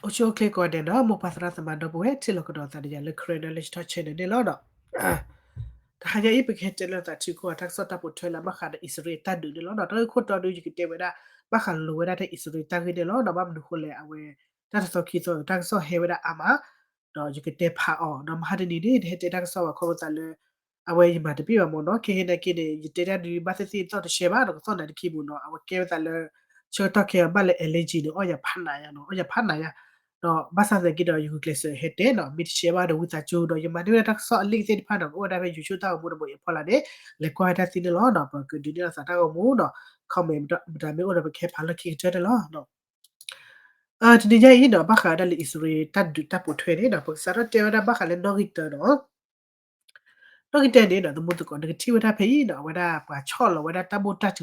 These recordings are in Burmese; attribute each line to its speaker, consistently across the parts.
Speaker 1: Ocho click on the no mo pasra sama do bo het lo ko do ta ya le crane le sta chen ne lo do ta ya ipe ke te lo ta chi ko ta so ta po thwe la ba kha da isre ta du de lo do to ko to du ki te we da ba kha lo we da te isre ta ki de lo do ba mu ko le awe ta so ki so ta so he we da ama do you ke te pha o do ma de ni de te ta so ko ta le awe yi ma de pi ba mo no ke ne ki de te da du ba se si to de she ba do so na de ki bu no awe ke ta le cho ta ke ba le elegy no o ya phan na ya no o ya phan na ya တော့ဘာသာစကိတော့ယူကလစ်ဟက်တဲ့နော်မီတရှေဘာတော့ဝတာချိုတော့ယမနီရတက်ဆောအလိတဲ့ဖာတော့ဟိုဒါပဲယူချူတော့ဘူးတော့ဖော်လာတယ်လေကွာတာစီနော်တော့ကဒီရစာတော့ဘူးတော့ခေါမေဒါမျိုးတော့ခဲဖာလခိတဲ့လောတော့ဒီကြရင်တော့ဘာခါတယ်အစ္စရေးတတ်ဒူတပ်ပိုထွေးတယ်တော့ပစရတဲ့ရဘာခါလဲတော့ဂီတတော့တော့ဂီတနေတော့မှုတကောတကတိဝတာဖေးတော့ဝဒါပါချော့လောဝဒါတဘတ်တတ်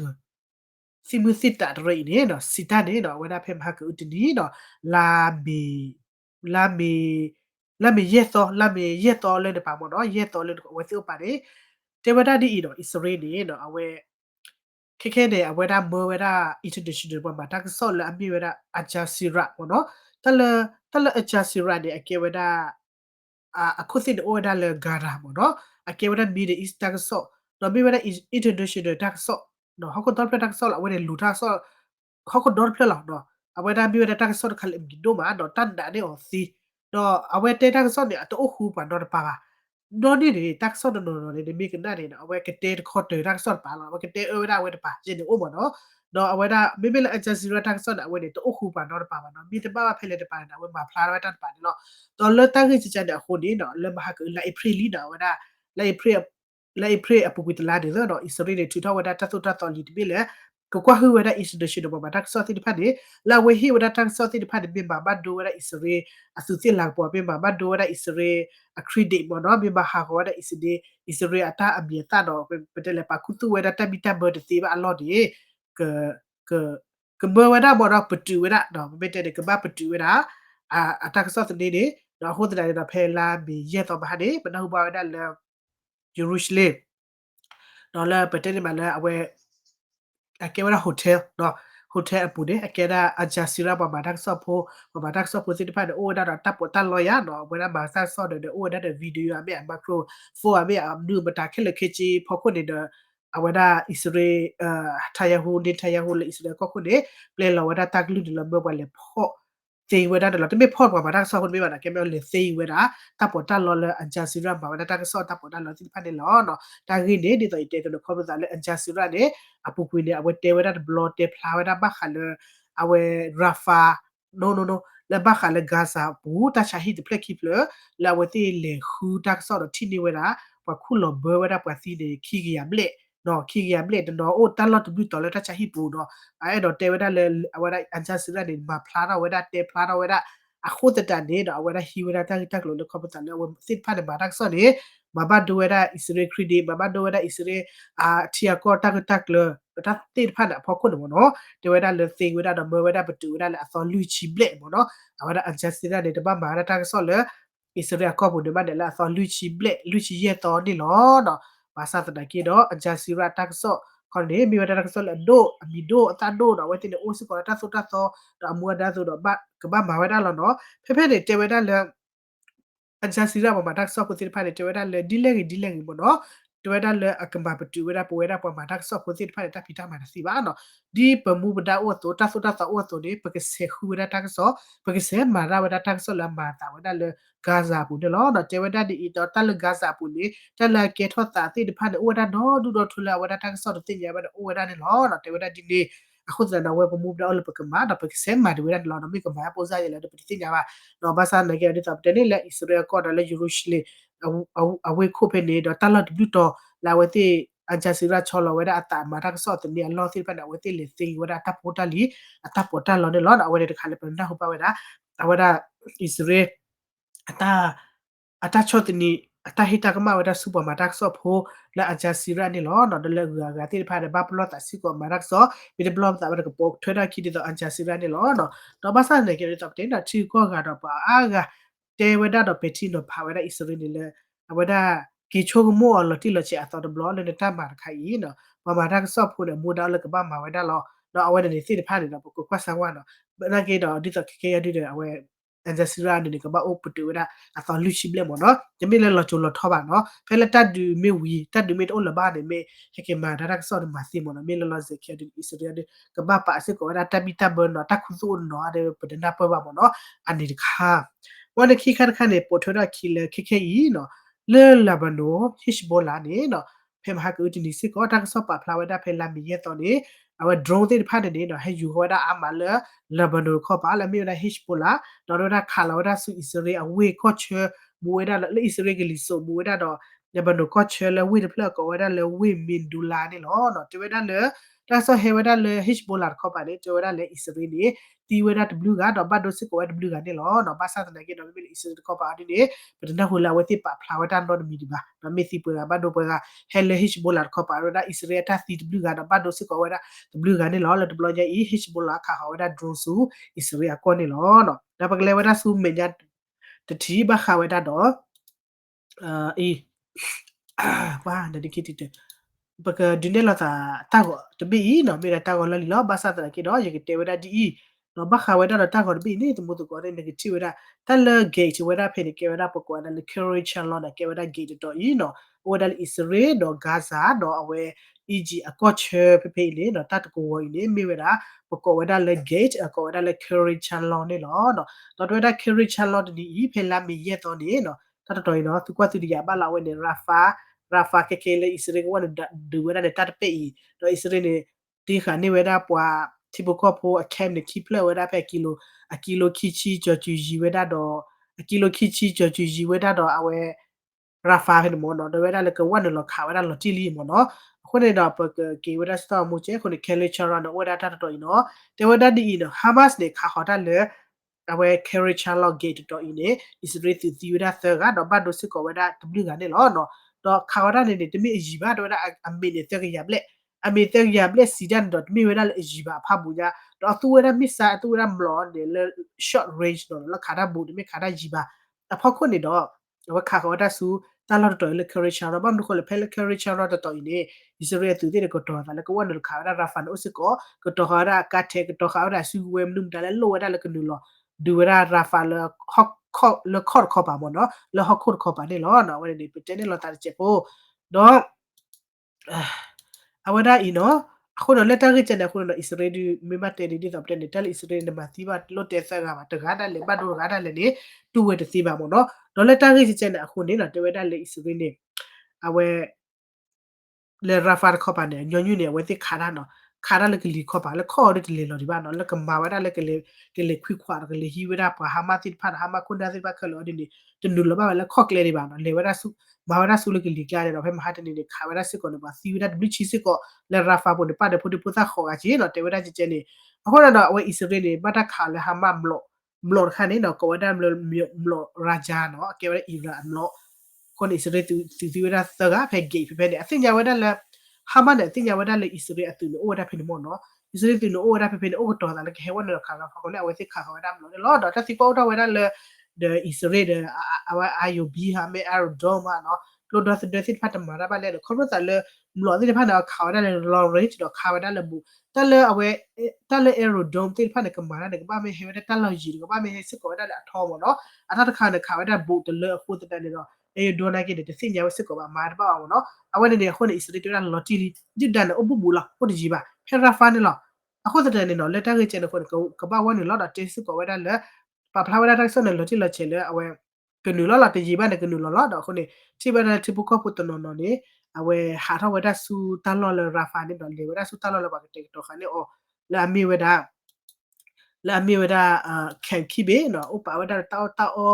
Speaker 1: Simusita rei ne no sita ne no wena phem ha ku tini no la mi la mi la mi yeso la mi yeto le de pa mo no yeto le ko we su pa de te wada di no israel ne no awe khekhe de awe da mo we da international ဘက်မှာတာကဆော့လအမိဝဲတာအဂျာစီရာပေါ့နော်တလအဂျာစီရာde အကေဝဲတာအခုစစ်အိုဒါလေဂါရာပေါ့နော်အကေဝဲတာမီဒီအစ်တာကဆော့တော့မိဝဲတာ international တာကဆော့နော်ဟောက်ကတော့ဖက်တာကဆော့လာဝဲလူတာဆော့ဟောက်ကတော့ဖက်လာနော်အဝဲတာမိဝဲတာကဆော့ခလမ်ဂီဒိုမာတော့တန်ဒါနေအော်စီတော့အဝဲတေတာကဆော့နေအတော့ခုပါတော့ပါပါ Noni ni tak so no ni mi kana ni awe kete khot de tak so pa la awe kete awe da awe pa jin o mo no no awe da mi mi la adjustira tak so da awe ni to khu pa no pa ba no mi te pa pa phele de pa na awe ma phla da ta pa ni no to le ta ki chi cha da khu ni no le ma ha ku la april li da awe da la april la april apu ku la de no isori de tu ta awe da ta so ta to li de bi le ko kwa hu we da is de shi do ba tak so ti de pa ni la we hi we da tak so ti de pa de bi ba ba do we da isori asu ti la po bi ba do we da isori accredit ပေါ့နော်မြန်မာဟာကောတဲ့ is re ata abieta no petele pa kutu weda ta bita ber de tiba alot ye ke ke ke ber weda bora petu weda no bete de ke ba petu weda ata ka sot de no ho da da phela bi ye to ba de ba hu ba weda le Jerusalem no la petele ma la awe akewera hotel no hotel apude akeda ajasira ba badak so pho ba badak so pho sit pa de o da ta po ta lo ya no bera ba sa so de o da de video a me macro fo a me am du ba ta khele khechi pho ko de awada isre thaya hu de thaya hu le isre ko ko de ple lo wada ta glu de lo ba le pho စေဝဒတယ်လို့တမေဖော့ပေါ်မှာဒါဆောက်ခွင့်ပေးပါလားကဲမျိုးလေစေဝဒတပ်ပေါ်တက်လော်လအဂျာစီရပါဝဒတာကဆော့တပ်ပေါ်တက်လော်စီဖတ်တယ်လောနော်တာဂိနေဒီတော့တဲကလို့ခေါ်ပါလေအဂျာစီရနဲ့အပူကွေးနေအဝတဲဝဒဘလော့တဲဖလာဝဒဘခါလအဝရာဖာ no လဘခါလဂါဇာဘူးတချာဟီဒပလက်ခိပလလာဝတိလေခူတက်ဆော့တော့တီနေဝဒပခုလောဘဝဒပစီနေခီကရမလက်နော်ခီကရမလက်တော့အိုတလော့တဘူးတော်လက်တချာဟီပူနော် ai do te weda le weda anja sira ni ma phlara weda te phlara weda a khot ta ne do weda hi weda ta tak lo le khop ta le sit pha de ba tak so ni ma ba do weda isre kridi ma ba do weda isre a thia ko tak le ta te pha da pho khot mo no te weda le thing weda do mo weda patu weda le a so lu chi ble mo no a weda anja sira ni de ba ma ta so le isre a ko bo de ba de la so lu chi ye to ni lo no ba sa ta ki do anja sira tak so Kone mi wada nak sol do mi do ta do da wati ne osu ko ta so da mu da so do ba ka ba ma wada lo no phe phe de te wada le အဂျာစီရာပေါ်မှာတက်ဆော့ကိုစစ်ဖားတယ်တဝဲတာလေဒီလေပေါ့နော်တဝဲတာလေအကမ္ဘာပတူဝဲတာပွဲတာပေါ်မှာတက်ဆော့ကိုစစ်ဖားတယ်တဖီတာမှာစီပါနော်ဒီပမှုပဒါအောတိုတာဆိုတာတာအောတိုဒီပကစေခူဝဲတာတက်ဆော့ပကစေမာရာဝဲတာတက်ဆော့လမ်းမာတာဝဲတာလေဂါဇာပူတယ်နော်တဝဲတာဒီတော့တက်လေဂါဇာပူလေတက်လေကေထော့တာတိတဖားတယ်ဝဲတာနော်ဒူတော့ထူလာဝဲတာတက်ဆော့တင်ရပါတော့ဝဲတာနေနော်တဝဲတာဒီလေ Akhudra na wepo move down pa kama da pa kisema de wera la no mi kama po za yela de pa tinga ba no ba sa na ge de tap de le Israel ko da le Jerusalem awe ko pe ne do tala de buto la wete ajasira cholo wera ata ma ta so te ni lo ti pa na wete le ti wera ta pota li ata pota lo de lo na wera de khale pa na ho pa wera awara Israel ata ata chot ni ata hita kama wada super matak so pho la aja sira ni lo no de le ga ti pha de ba plot ta si ko marak so bi de blog ta ba ko pok thwe da ki de aja sira ni lo no no ba sa ne ke de ta te na chi ko ga do pa a ga te wada do pe ti no pha wada isri ni le wada ki cho mo lo ti lo che a to de blog le ta ma khai yi no ba ma ta so pho de mo da le ka ba ma wada lo no awada ni si de pha de no ko kwa sa wa no ba na ke do di to ke ya di de awe Jazeera နေကဘာအိုပတူဝဒအသလူရှိဘလေမနော်ယမေလေလောချိုလောထောပါနော်ဖဲလက်တဒူမေဝီတဒူမေတိုလဘာနေမေဟကေမာဒါရက်ဆော်မာစီမနော်မေလောဇေခေဒီအစ္စရေးကဘာပါစကောဒါတဘီတဘနော်တခုစုနော်အဒေပဒနာပဘမနော်အနေတခါဝနခိခတ်ခနဲ့ပိုထရခီလခိခေဤနော်လေလဘနိုဟစ်ဘောလာနေနော်ဖေမဟာကူတီနီစစ်ကောတက်ဆော့ပါဖလာဝဒဖဲလာမီရဲ့တော်နေအဝ drone တဲ့ဖတ်တဲ့နော်ဟဲယူဟောဒါအမလလဘနိုခေါ်ပါလမီရဟစ်ဘောလာတော်တော်ခါလာဝဒဆူအစ္စရေးအဝေကော့ချ်ဘူဝဒလေအစ္စရေးကလီဆိုဘူဝဒတော့လဘနိုကော့ချ်လဝိဒဖလကောဝဒလဝိမင်ဒူလာနေလောနော်တဝဒလဒါဆိုဟေဝဒလဟစ်ဘောလာခေါ်ပါလေတဝဒလေအစ္စရေးနေတီဝဒတဘလူကတော့ဘတ်ဒိုစစ်ကိုဝဒဘလူကနေလောနော်ဘာသာတနေကေနော်မီအစ္စရေးခေါ်ပါဒီနေပဒနာဟူလာဝတိပါဖလာဝဒနော်မီဒီဘာနော်မီစီပရာဘတ်ဒိုပရာဟဲလေဟစ်ဘောလာခေါ်ပါရဒအစ္စရေးတာတီဘလူကတော့ဘတ်ဒိုစစ်ကိုဝဒဘလူကနေလောလဒဘလကြအီဟစ်ဘောလာခါဝဒဒရိုဆူအစ္စရေးအကောနေလောနော်ဒါပကလေဝဒဆူမေညာတတိဘခဝဒတော့အေးဝါဒဒီကီတီပကဒီနေလာတာကိုတပီနော်မေတာကိုလလီလောဘာသာတရကေတော့ယေကတေဝဒဒီနော်ဘခဝဒတာကိုတပီနေတမှုတကိုရနေကတိဝဒတလဂေတ်ဝဒဖေနေကေဝဒပကွာဒလကရီချန်လောဒကေဝဒဂေတ်တော့ဤနော်ဝဒလအစ္စရေးတော့ဂါဇာတော့အဝဲ EG အကော့ချေဖေလေနော်တတ်ကိုဝိနေမေဝဒပကောဝဒလဂေတ်အကောဝဒလကရီချန်လောနေလောနော်တော့ဝဒကရီချန်လောဒီဤဖေလာမီရဲ့တော့နေနော်တတ်တော်နော်သူကွာသူဒီယာဘလာဝဲနေရာဖာကေကေလေအစ္စရေးကဝဒဒူဝဒတတ်ပေတော့အစ္စရေးနေတီခါနေဝဒပွာတီဘကောဖိုအခမ်နေခိပလဝဒဖဲကီလိုခီချီဂျော်ဂျူဂျီဝဒတော့ကီလိုခီချီဂျော်ဂျူဂျီဝဒတော့အဝဲရာဖာဟဲမောနော်ဒဝဒလကဝဒလခါဝဒလတီလီမောနော်ခုနေတော့ပကေဝဒစတာမှုချေခုနေခဲလေချာရနော်ဝဒတာတော့နော်တေဝဒဒီနော်ဟာမတ်နေခါခေါ်တာလေအဝဲ carriage log gate တော့ဤနေ Israel တီဝဒသကတော့ဘတ်ဒိုစစ်ကောဝဒ W ကနေလောနော်တော့ခါဝဒနေတမိအကြီးပါတော့အမေနေတက်ရပလက်အမေတက်ရပလက်စီဒန်တော့မိဝဒအကြီးပါဖဘူးကြတော့သူဝဒမစ်စာသူဝဒမလောနေ short range တော့လခါဒဘူးတမိခါဒကြီးပါအဖောက်ခွနေတော့ဝခါဝဒဆူတာလော်တော်လေ carriage တော့ဘာမလို့ဖဲလေ carriage တော့ဤနေ Israel သူတဲ့ကတော့တာလကဝနခါဝဒရာဖန်အိုစကောကတော့ဟာရကတ်တဲ့ကတော့ဟာရဆူဝဲမနုံတလဲလောဝဒလကနူလောဒူဝဒရာဖာလဟော့ခေါလခေါ်ခေါ်ပါမနော်လဟော့ခေါ်ခေါ်ပါနေလောနော်ဝဲဒီပတဲနေလောတာချက်ပိုတော့အဝဒအီနော်အခုတော့လက်တရချက်နေခုတော့အစ္စရေးဒီမိမတဲဒီတော့တဲ့တယ်အစ္စရေးနေမှာသီးပါလွတ်တဲ့ဆက်ကပါတကားတက်လေပတ်တော့ကားတက်လေနေတူဝဲတစီပါမနော်တော့လက်တရချက်နေအခုနေတော့တဝဲတက်လေအစ္စရေးနေအဝဲလေရာဖာခေါ်ပါနေညွညွနေဝဲတိခါရနော်ခါရလေကလီခေါ်ပါလေခေါ်ရတဲ့လေလောဒီပါနော်လကမာဝဒလေကလေခွိခွာကလေဟီဝဒပါဟာမတိဖတ်ဟာမကွန်ဒါတိပါခလောဒီနေတနူလပါလေခေါ်ကလေဒီပါနော်လေဝဒဆုမာဝဒဆုလေကလီကလာတော့ဖဲမဟာတနေနေခါဝဒစစ်ကောနော်ပါစီဝဒဘလီချီစစ်ကောလေရာဖာပေါ်ဒီပါတဲ့ဖို့ဒီပုသခေါ်ကကြီးနော်တေဝဒချစ်ချဲနေအခုတော့အဝဲအစ္စရေးနေဘတ်ခါလေဟာမလောခါနေနော်ကောဝဒမလောရာဂျာနော်ကေဝဒအီရာမလောคนอิสราเอลติวดาตะกะเฟเกเฟเนอติญญาวดาละฮามาเนติญญาวดาละอิสราเอลตุโนโอดาเฟเนโมเนาะอิสราเอลตุโนโอดาเฟเนโอก็ตอดาละเฮวันเนคาฟาคนเอาไว้สิคาฮาวดามโลลอดอตะสิปอดาวดาละเดอิสราเอลอายุบีฮาเมอาร์ดอมาเนาะโลดอสเดสิพัตมาราบาเลคนว่าตะละมลอติพันเอาคาวดาละลอเรจดอคาวดาละบูตะละเอาไว้ตะละเอโรดอมติพันกะมานะกะบาเมเฮวดาตะละยีกะบาเมเฮสิกอดาละทอมเนาะอะตะคานะคาวดาบูตะละโคตะตะเนาะဒေါ်နာကေတဲ့စင်ညာဝစစ်ကောပါမာတပါအောင်နော်အဝဲနေခုနေအစ္စရေးတရလော်တီလီဂျစ်ဒန်အဘူဘူလာဟုတ်ကြီးပါဖဲရာဖာနေလောအခုတဲ့နေနော်လက်တာကေချေနခုကဘာဝနေလောတာတေစစ်ကောဝဲတာလေပပလာဝဲတာဆက်နေလော်တီလော်ချေလေအဝဲကနူလောလာတကြီးပါနေကနူလောလာတော့ခုနေချိပါတဲ့ချိပုကောပုတနော်နော်နေအဝဲဟာထဝဲတာဆူတလော်လရာဖာနေတော့လေဝဲတာဆူတလော်လပါကေတော့ခါနေအော်လာမီဝဲတာခံခိဘေနော်ဥပဝဲတာတော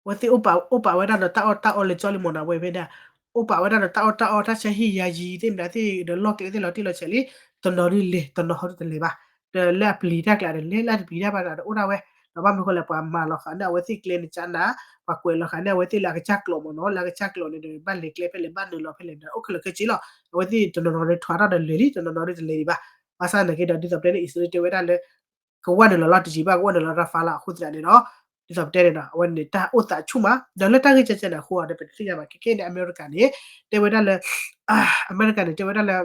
Speaker 1: ဝတိဥပဝဒတာတာလေချောလီမနာဝေဗေဒဥပဝဒတာတာချဟီယာဂျီတင်ဒါတိဒလော့တေလော်တီလော်ချလီတနော်ရီလေတနော်ဟောတလေပါတလက်ပလီတက်လာတယ်လေလက်ပီရပါတာဥနာဝဲတော့ဘာမခလပမာလောခနာဝတိကလနေချနာပကွေလောခနာဝတိလာကချက်လောမနော်လာကချက်လောနေဘတ်လေကလေဖလေဘတ်လောဖလေဒါဥခလကချီလောဝတိတနော်ရီထွာရတယ်လေတနော်ရီလေပါအဆာနကေဒါဒီစပလေအစ္စရေးတေဝဒါလေကဝါတယ်လောတကြီးပါကဝါတယ်လောရဖာလာခုတရနေနော်ဒီစပ်တဲ့နော်ဝန်နေတာဥတာချူမဒါလက်တကြီးချက်ချက်ဟိုရတဲ့ပြရမှာကေနေအမေရိကန်နေတေဝဒါလေအမေရိကန်နေတေဝဒါလေ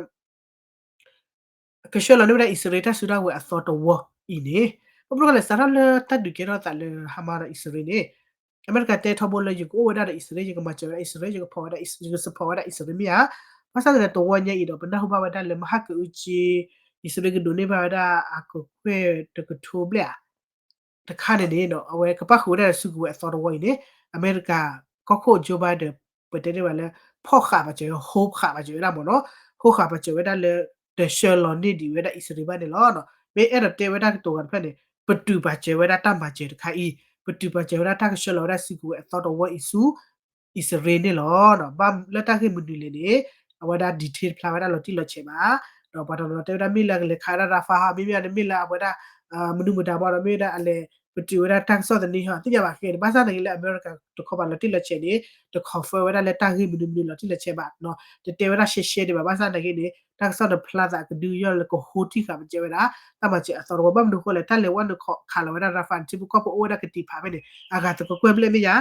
Speaker 1: ကရှောလနေဝဒအစ္စရေးတာဆူဒါဝဲအသောတော်ဝအီနေ Obro le sara le ta du ke ro ta le hamara Israel ne America te thobo le yu ko da Israel yu ko ma che Israel yu ko pho da Israel support da Israel mi ya pasa le to wonya i do banda hu ba da le ma ha ku chi Israel do ne ba da a ko kwe to ko to bla တခါတည်းနော်အဝဲကပတ်ခုတဲ့စုကူအစောတော်ဝိနေအမေရိကကော့ခိုဂျိုဘိုင်ဒန်ပတဲတယ်ပါလေဖော့ခါပါကျေဟိုးခါပါကျေရပါတော့ဟိုးခါပါကျေဝဲဒါလေတရှယ်လွန်ဒီဒီဝဲဒါအစ္စရေးပါနေလောနော်မေအဲ့တဲ့ဝဲဒါတော့ဖက်နေပတူပါကျေဝဲဒါတမကျေတခါဤပတူပါကျေဝဲဒါတကရှယ်လော်ဒါစုကူအစောတော်ဝိအီဆူအစ္စရေးနေလောနော်ဘာလက်တခိမတူလေနေအဝဲဒါဒီတေးဖလာဝဲဒါလော်တီလော်ချေပါတော့ဘာတော်တေဝဲဒါမိလာလေခါရာဖာဟာမိမြမိလာဝဲဒါမနုမတာဘောရမေဒါအလေ Betul tak so tadi ha ti jaba ke bahasa ni la America to ko ba la ti la che ni to ko fo wa la ta hi mi mi la ti la che ba no te te wa she she de ba bahasa ni ni tak so the plaza ko du yo ko ho ti ka ba che wa ta ma che so ro ba mu ko le ta le wa no ko kha la wa ra fan ti bu ko po wa da ke ti pha be ni aga to ko kwe ble mi ya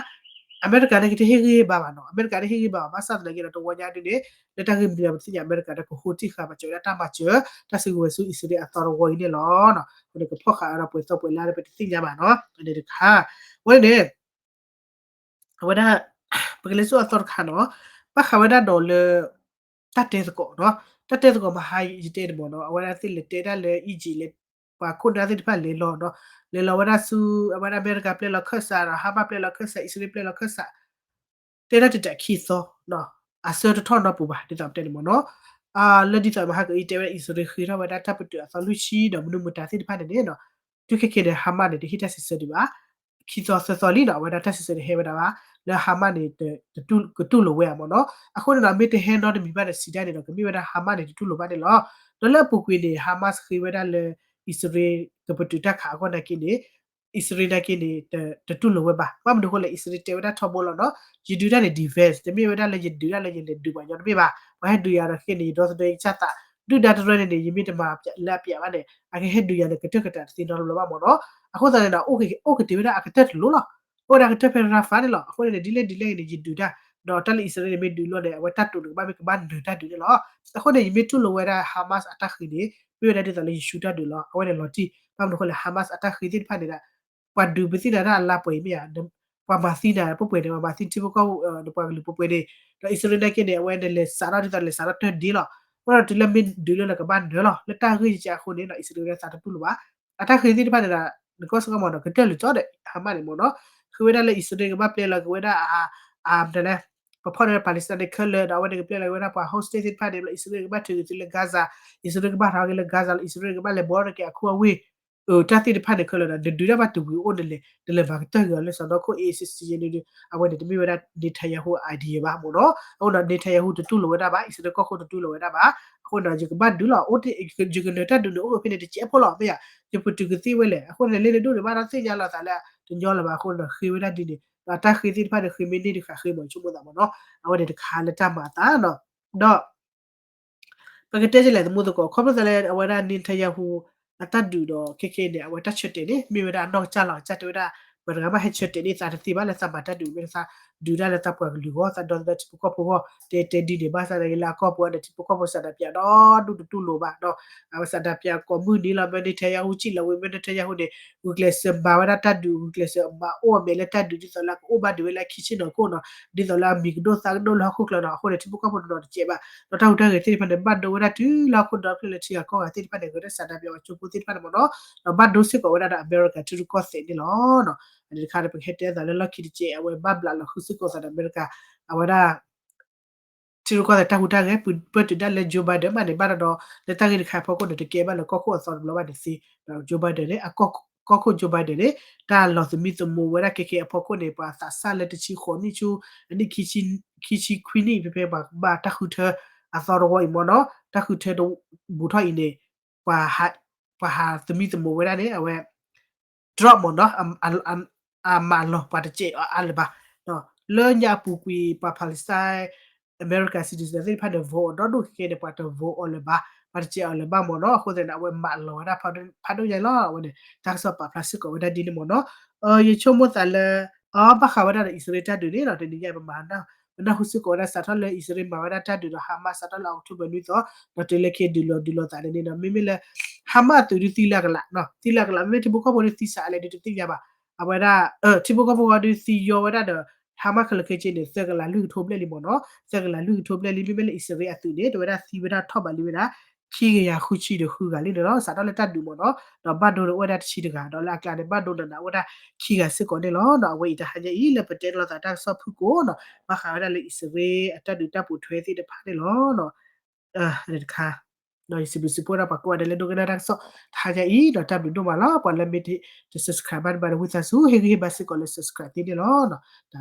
Speaker 1: America ni te hi hi ba ba no America ni hi hi ba bahasa ni ni to wa nya ni le ta hi mi ya ti ya America da ko ho ti ka ba che wa ta ma che ta si ko su isri a to ro wo ni lo no ကိုဖောက်ခါရပွေစောပွေလာတဲ့ပတိညာပါနော်ဒီတခါဝဲနေဝဲဒါပကလေးစောအတော်ခါနော်ပခါဝဲဒါဒေါ်လတတ်တဲ့ကောနော်တတ်တဲ့ကောမဟာယီတဲ့ဘောနော်ဝဲဒါတိလက်တဲ့လေအီဂျီလေပါခုဒါတိဖက်လေလောနော်လေလောဝဲဒါဆူဝဲဒါအမေရိကပလေလခဆာဟာမပလေလခဆာအစ္စရေးပလေလခဆာတဲ့တဲ့ခီသောနော်အဆောတထောနော်ပူပါတဲ့တော့တဲ့မောနော်လက်ဒီတာမဟာကီတဲဝဲအစ္စရေးခီရဝဒါတပ်ပတူအဆလူရှိတော့မနုမတာစစ်ဖာနေနော်တူခခေတဲ့ဟာမနဲ့ဒီဟိတဆစ်စဒီပါခီသောဆဆလီတော့ဝဒါတက်ဆစ်စဒီဟေဝဒါပါလဲဟာမနဲ့တူကတူလိုဝဲမနော်အခုတော့မေတဟန်တော့မိပါတဲ့စီတဲ့တော့ကမိဝဒါဟာမနဲ့တူလိုပါတယ်လောတော့လက်ပူကွေနေဟာမတ်ခီဝဒါလဲအစ္စရေးကပတူတက်ခါကောနကိနေအစ္စရေးနကိနေတူလိုဝဲပါဘာမတို့လဲအစ္စရေးတဲဝဒါထဘောလောနော်ယူဒူဒါနဲ့ဒီဗက်တမိဝဒါလဲယူဒူဒါလဲယူဒူပါညတော့ပြပါဘာဟဲ့ဒူရတော့ခိနေတော့တဲ့ချတာဒူဒါတရနေယမိတမလက်ပြပါနဲ့အကဟဲ့ဒူရနဲ့ကတကတစီတော့လောပါမောနော်အခုတည်းတော့โอเคတေဝဒါအကတက်လို့လားဟိုဒါကတက်ဖက်ရာဖာနေလားအခုလည်းဒီလေနေဂျီဒူဒါတော့တယ်လီစရနေမဒူလို့တဲ့ဝတ်တတူဘာမကဘာဒူတာဒူလားအခုလည်းယမိတူလို့ဝဲဒါဟာမတ်အတက်ခီဒီပြရတဲ့တယ်လီရှူတာဒူလားအခုလည်းလော်တီဘာမလို့လဲဟာမတ်အတက်ခီဒီဖာနေတာပတ်ဒူပစီဒါလာပွေမြာပမာစီဒါပပွေတယ်ပမာစီတီဘကောတော့ပွေလူပပွေတယ်တော့အစ္စရေးနဲ့ကနေဝဲတယ်လေစာရတဲ့လေစာရတဲ့ဒီလားဘာတူလမင်ဒူလို့ကဘာဒူလားလက်တာခီချာခုနေတော့အစ္စရေးကစာတူလို့ပါအတက်ခီဒီဖာနေတာ because ကမတော့ကတယ်လို့တော့ဟာမနေမနော်ခွေးဒါလေ Israel ကမပလေလာခွေးဒါတယ်လေပဖော်ရပါလက်စတိုင်းကလဒါဝတဲ့ပလေလာခွေးဒါပါ hosted ဖတ်တယ် Israel ကမတူတူလေ Gaza Israel ကမထားကလေ Gaza Israel ကမလေ border ကအခုအဝေးတတ်တဲ့ဖတ်တယ်ကလဒါဒူရပါတူဘူး order လေဘာကတက်ရလဲဆိုတော့ကို ACC နေအဝဲတမီဝဒါ data ရဟို idea ပါမို့နော်ဟိုတော့ data ရဟိုတူလို့ဝဒါပါ Israel ကခုတူလို့ဝဒါပါခုတော့ဂျကဘတ်ဒူလာ OT ဂျကနေတာဒူလို့ဖိနေတချေဖို့လို့မရဂျပတူကတိဝဲလေအခုလေလေဒူဘာသာသိကြလာတာလေတင်ကြောလာပါခုတော့ခေဝဒါဒီနေတာတခိတိဖတ်တဲ့ခေမင်းဒီခါခေမချုံတာမနော်အဝဲတခါလက်တမတာနော်တော့ပကတဲ့လေမှုတော့ခေါပစလေအဝဲဒါနင်ထရဟူအတဒူတော့ခေခေနဲ့အဝဲတက်ချက်တယ်လေမိဝဒါတော့ကြလာချက်တွေ့တာဘယ်ကမှဟက်ချက်တယ်နေစားတိပါလက်စမတဒူမင်းစားဒူဒါလက်တပ်ပွက်လူဟောစတော့တဲ့ပကောပေါ်တေဒီဒီဘာသာလေလာကောပေါ်တဲ့ပကောပေါ်စတဲ့ပြတော့တူလိုပါတော့အစတဲ့ပြကောမှုဒီလာမနေထရဟူချီလဝဲမနေထရဟူနေဝကလစဘာဝဒါတဒူဝကလစဘာအိုမဲလက်တဒူဒီစလာအိုဘာဒီဝဲလာခိချင်တော့ကိုနော်ဒီစလာမီကဒိုစားဒိုလာခုကလာဟိုတဲ့ပကောပေါ်တော့ချေပါတော့တောက်တဲ့တိဖန်ဘတ်ဒိုဝဒါတူလာခုတော့ဖလက်ချီကောတိဖန်တဲ့ကစတဲ့ပြချိုပူတိဖန်မနော်ဘတ်ဒိုစစ်ကောဝဒါအမေရိကန်တူကောစစ်ဒီလောနော်ဒီခါတဲ့ဟက်တဲ့ဒါလည်းလက်ကီချေအဝဲဘတ်ဘလာလခုစစ်ကောစတဲ့အမေရိကအဝဒါတီကိုတဲ့တဟူတာကပတ်တတယ်လေဂျိုဘိုင်ဒန်မနေဘာတော့လက်တကြီးခါဖို့ကိုတကယ်ပဲလကောကိုဆော်ဘလဘတ်စီဂျိုဘိုင်ဒန်လေအကောကိုဂျိုဘိုင်ဒန်လေတာလော်သမီသမဝရကေကေအဖို့ကိုနေပါသဆာလက်တချီခိုနီချူအနိခီချီခွီနီပေဘာတခုထအသောရဝိမနော်တခုထတော့ဘူထိုင်နေပါဟာသမီသမဝရလေအဝဲ drop မနော်အမလောပါတချေအလဘာနော်လေညာပူကွီပါပါလက်စတိုင်း America citizen တွေဖတ်တဲ့ vote တော့ဒုခေတဲ့ပတ်တဲ့ vote အလဘာပါတချေအလဘာမနော်ခုတဲ့ဝဲမလောရဖတ်တော့ရလောဝဲတက်စပါပလစ်ကိုဝဲဒီနီမနော်ရေချုံမတလဲဘာခါဝဒအစ္စရေးတတူနေတော့တနည်းရပါမှာနော်ဟုစကိုရဆတ်လဲအစ္စရေးမှာဝဒတတူဟာမတ်ဆတ်လောက်ထုဘနွီတော့တော့တလေခေဒီလိုတာနေနော်မိမိလဲ hama tu di tilak la no tilak la me tibu ko bo di tisa le di ti ya ba awada tibu ko bo di ti yo wada de hama kala ke che ne segala lu thoble li mo no segala lu thoble li bi le isre atu ne de wada si wada thop ba li wada chi ya khu chi de khu ga li no sa to le tat du mo no no ba do wada chi de ga do la kla de ba do na wada chi ga sit ko ne lo no we ta ha je i le pete lo ta ta so phu ko no ba kha wada le isre atat du ta pu thwe si de pha de lo no le kha no isi bisi pora pa ko le do ga na so ta ja i do ta bi do ma lo pa le mi ti subscribe ba with us who he ba si ko le subscribe ti de lo no ta